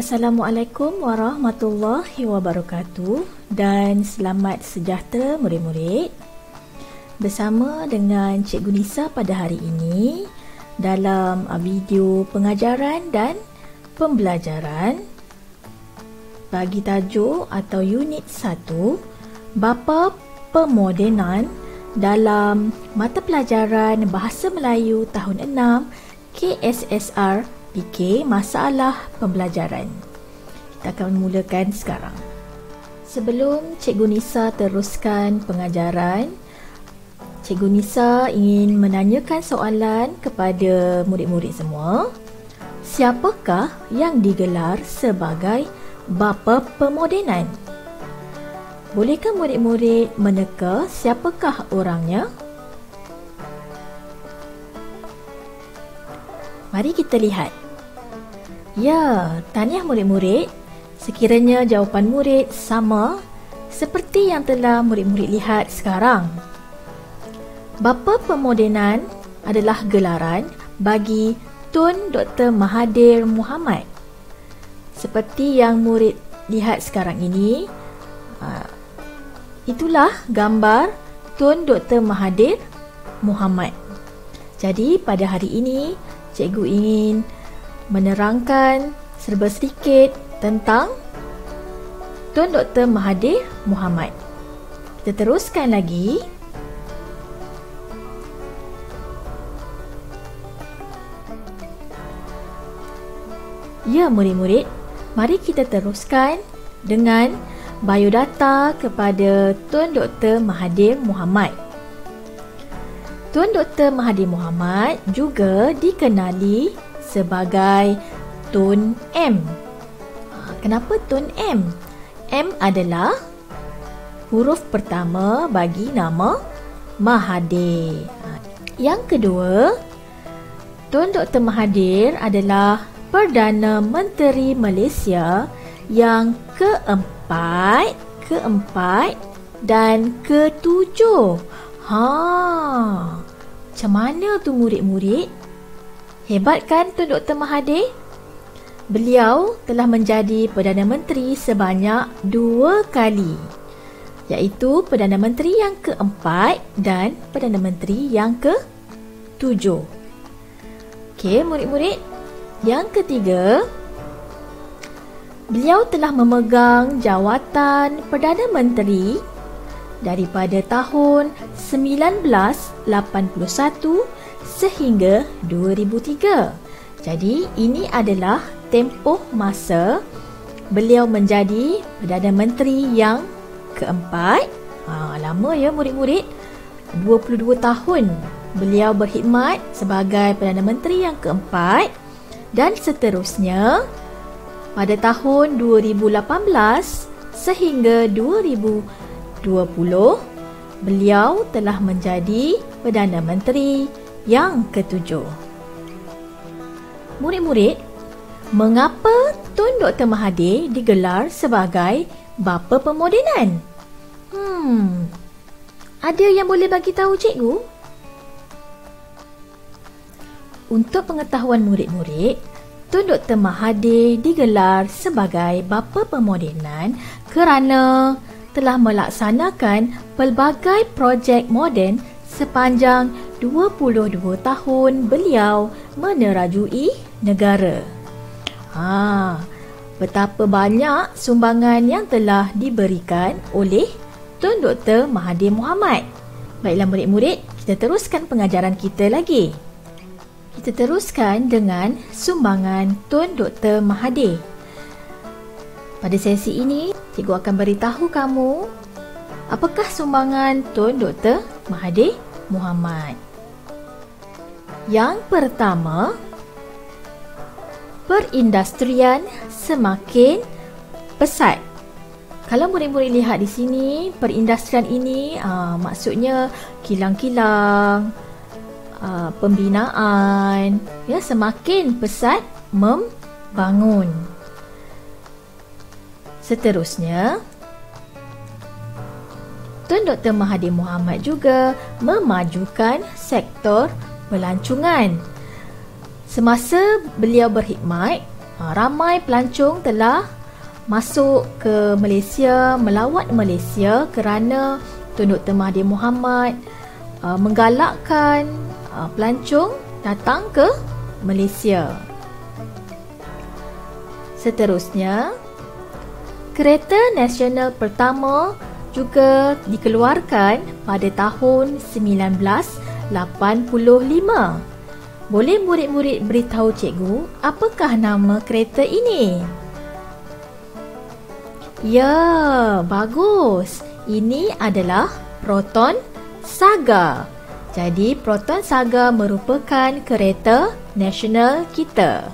Assalamualaikum warahmatullahi wabarakatuh dan selamat sejahtera murid-murid. Bersama dengan Cikgu Nisa pada hari ini dalam video pengajaran dan pembelajaran bagi tajuk atau unit 1 Bapa Pemodenan dalam mata pelajaran Bahasa Melayu tahun 6 KSSR PK Masalah Pembelajaran. Kita akan mulakan sekarang. Sebelum Cikgu Nisa teruskan pengajaran, Cikgu Nisa ingin menanyakan soalan kepada murid-murid semua. Siapakah yang digelar sebagai Bapa Pemodenan? Bolehkah murid-murid meneka siapakah orangnya? Mari kita lihat. Ya, tahniah murid-murid. Sekiranya jawapan murid sama seperti yang telah murid-murid lihat sekarang. Bapa Pemodenan adalah gelaran bagi Tun Dr. Mahathir Mohamad. Seperti yang murid lihat sekarang ini, itulah gambar Tun Dr. Mahathir Mohamad. Jadi pada hari ini Cikgu ingin menerangkan serba sedikit tentang Tun Dr. Mahathir Mohamad. Kita teruskan lagi. Ya murid-murid, mari kita teruskan dengan biodata kepada Tun Dr. Mahathir Mohamad. Tun Dr. Mahathir Mohamad juga dikenali sebagai Tun M. Kenapa Tun M? M adalah huruf pertama bagi nama Mahathir. Yang kedua, Tun Dr. Mahathir adalah Perdana Menteri Malaysia yang keempat dan ketujuh. Macam mana tu murid-murid? Hebat kan Tun Dr. Mahathir? Beliau telah menjadi Perdana Menteri sebanyak 2 kali, iaitu Perdana Menteri yang keempat dan Perdana Menteri yang ke-7. Okey murid-murid, yang ketiga, beliau telah memegang jawatan Perdana Menteri daripada tahun 1981 sehingga 2003. Jadi ini adalah tempoh masa beliau menjadi Perdana Menteri yang keempat. Lama ya murid-murid. 22 tahun beliau berkhidmat sebagai Perdana Menteri yang keempat dan seterusnya pada tahun 2018 sehingga 2020 beliau telah menjadi Perdana Menteri yang ke-7. Murid-murid, mengapa Tun Dr. Mahathir digelar sebagai Bapa Pemodenan? Ada yang boleh bagi tahu cikgu? Untuk pengetahuan murid-murid, Tun Dr. Mahathir digelar sebagai Bapa Pemodenan kerana telah melaksanakan pelbagai projek moden sepanjang 22 tahun beliau menerajui negara. Betapa banyak sumbangan yang telah diberikan oleh Tun Dr. Mahathir Mohamad. Baiklah murid-murid, kita teruskan pengajaran kita lagi. Kita teruskan dengan sumbangan Tun Dr. Mahathir. Pada sesi ini, cikgu akan beritahu kamu apakah sumbangan Tun Dr. Mahathir Mohamad. Yang pertama, perindustrian semakin pesat. Kalau murid-murid lihat di sini, perindustrian ini maksudnya kilang-kilang, pembinaan, ya, semakin pesat membangun. Seterusnya, Tun Dr. Mahathir Mohamad juga memajukan sektor pelancongan. Semasa beliau berkhidmat, Ramai pelancong telah masuk ke Malaysia, melawat Malaysia kerana Tun Dr. Mahathir Mohamad menggalakkan pelancong datang ke Malaysia. Seterusnya, kereta nasional pertama juga dikeluarkan pada tahun 1985. Boleh murid-murid beritahu cikgu apakah nama kereta ini? Ya, bagus. Ini adalah Proton Saga. Jadi, Proton Saga merupakan kereta nasional kita.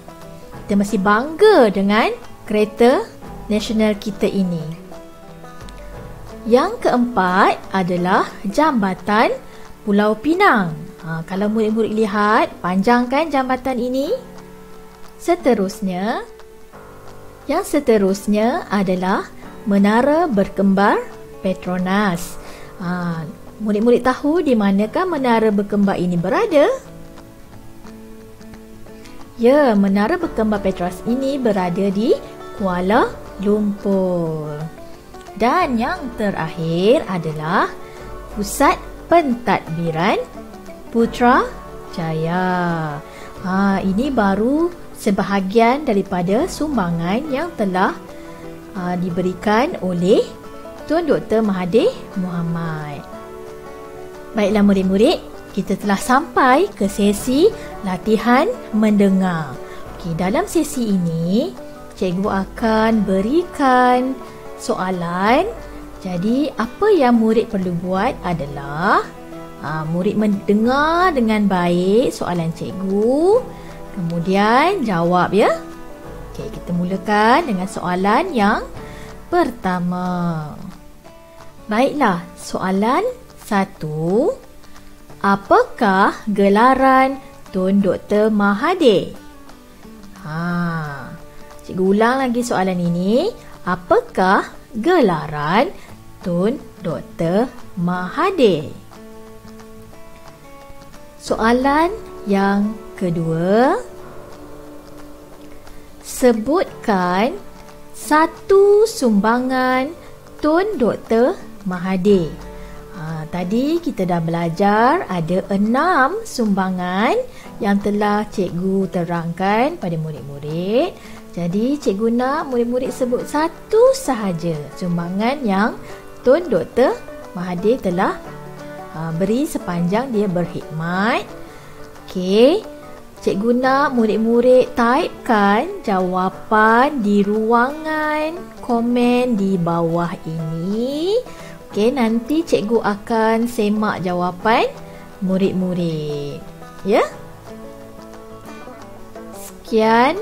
Kita masih bangga dengan kereta nasional kita ini. Yang keempat adalah Jambatan Pulau Pinang. Kalau murid-murid lihat, panjang kan jambatan ini? Yang seterusnya adalah Menara Berkembar Petronas. Murid-murid tahu di manakah Menara Berkembar ini berada? Ya, Menara Berkembar Petronas ini berada di Kuala Lumpur. Dan yang terakhir adalah Pusat Pentadbiran Putrajaya. Ini baru sebahagian daripada sumbangan yang telah diberikan oleh Tun Dr. Mahathir Mohamad. Baiklah murid-murid, kita telah sampai ke sesi latihan mendengar. Dalam sesi ini, cikgu akan berikan soalan. Jadi, apa yang murid perlu buat adalah murid mendengar dengan baik soalan cikgu, kemudian jawab ya. Okey, kita mulakan dengan soalan yang pertama. Baiklah, soalan 1. Apakah gelaran Tun Dr. Mahathir? Cikgu ulang lagi soalan ini. Apakah gelaran Tun Dr. Mahathir? Soalan yang kedua. Sebutkan satu sumbangan Tun Dr. Mahathir. Tadi kita dah belajar ada 6 sumbangan yang telah cikgu terangkan pada murid-murid. Jadi cikgu nak murid-murid sebut satu sahaja sumbangan yang Tun Dr. Mahathir telah beri sepanjang dia berkhidmat. Okey, cikgu nak murid-murid typekan jawapan di ruangan komen di bawah ini. Okey, nanti cikgu akan semak jawapan murid-murid. Ya. Sekian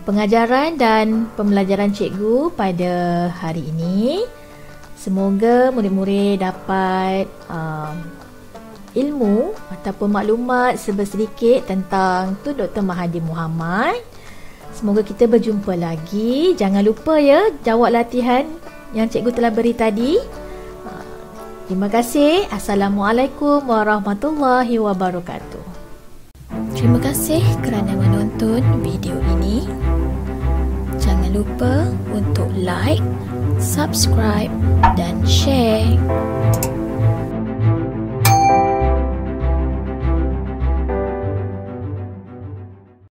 pengajaran dan pembelajaran cikgu pada hari ini. Semoga murid-murid dapat ilmu ataupun maklumat sedikit tentang Tun Dr. Mahathir Mohamad. Semoga kita berjumpa lagi. Jangan lupa ya jawab latihan yang cikgu telah beri tadi. Terima kasih. Assalamualaikum warahmatullahi wabarakatuh. Terima kasih kerana menonton video ini. Jangan lupa untuk like, subscribe dan share